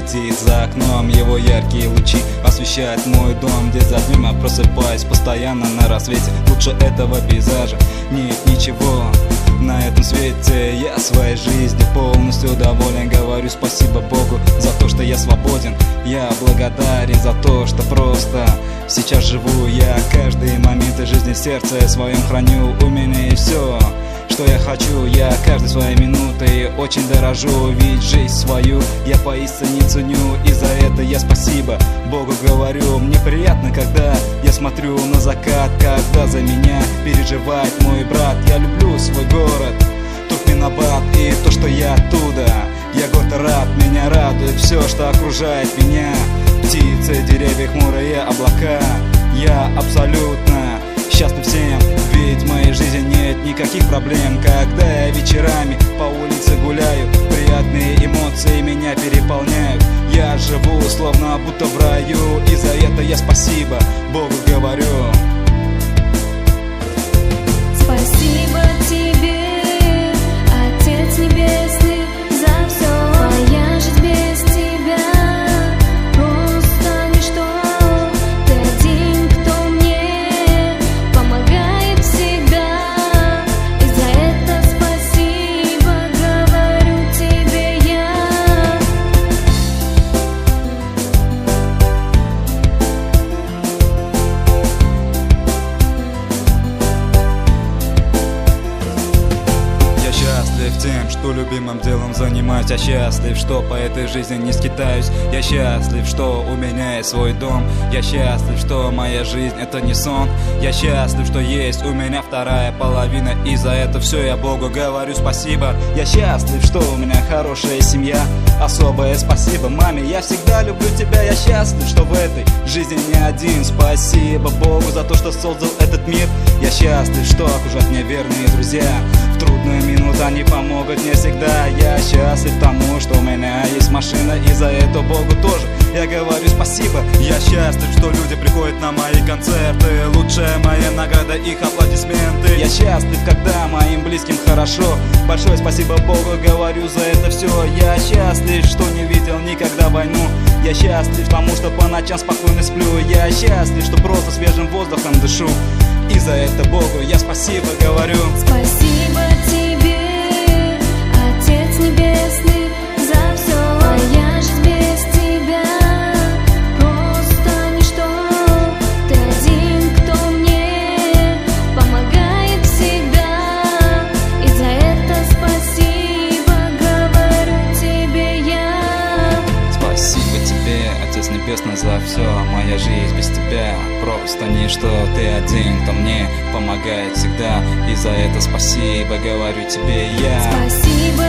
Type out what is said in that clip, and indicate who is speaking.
Speaker 1: светит за окном, его яркие лучи освещают мой дом. День за днем я просыпаюсь постоянно на рассвете. Лучше этого пейзажа нет ничего на этом свете. Я своей жизнью полностью доволен. Говорю спасибо Богу за то, что я свободен. Я благодарен за то, что просто сейчас живу. Я каждый момент жизни в сердце своем храню. У меня и все, что я хочу. Я каждой своей минутой очень дорожу. Ведь жизнь свою я поистине ценю. И за это я спасибо Богу говорю. Мне приятно, когда я смотрю на закат, когда за меня переживает мой брат. Я люблю свой город Туркменабад и то, что я оттуда. Я горд и рад, меня радует все, что окружает меня. Птицы, деревья, хмурые облака. Я абсолютно счастлив всем, ведь в моей жизни нет никаких проблем. Когда я вечерами по улице гуляю, приятные эмоции меня переполняют. Я живу словно будто в раю, и за это я спасибо Богу говорю.
Speaker 2: Спасибо тебе, Отец Небесный, за все. Моя жизнь без тебя просто ничто. Ты один, кто мне помогает всегда, и за это спасибо говорю тебе я.
Speaker 1: Счастлив тем, что любимым делом занимаюсь. Я счастлив, что по этой жизни не скитаюсь. Я счастлив, что у меня есть свой дом. Я счастлив, что моя жизнь это не сон. Я счастлив, что есть у меня вторая половина, и за это все я Богу говорю спасибо. Я счастлив, что у меня хорошая семья. Особое спасибо маме, я всегда люблю тебя. Я счастлив, что в этой жизни не один. Спасибо Богу за то, что создал этот мир. Я счастлив, что окружают меня верные друзья. В трудную минуту они помогут мне всегда. Я счастлив тому, что у меня есть машина, и за это Богу тоже я говорю спасибо. Я счастлив, что люди приходят на мои концерты. Лучшая моя награда их аплодисменты. Я счастлив, когда моим близким хорошо. Большое спасибо Богу говорю за это все. Я счастлив, что не видел никогда войну. Я счастлив тому, что по ночам спокойно сплю. Я счастлив, что просто свежим воздухом дышу. И за это Богу я спасибо говорю.
Speaker 2: Спасибо тебе, Отец Небесный, за все. Моя жизнь без тебя просто ничто. Ты один, кто мне помогает всегда, и за это спасибо говорю тебе я.
Speaker 1: Спасибо тебе, Отец Небесный, за все. Моя жизнь без тебя просто ничто. Ты один, кто мне помогает всегда, и за это спасибо говорю тебе я.
Speaker 2: Спасибо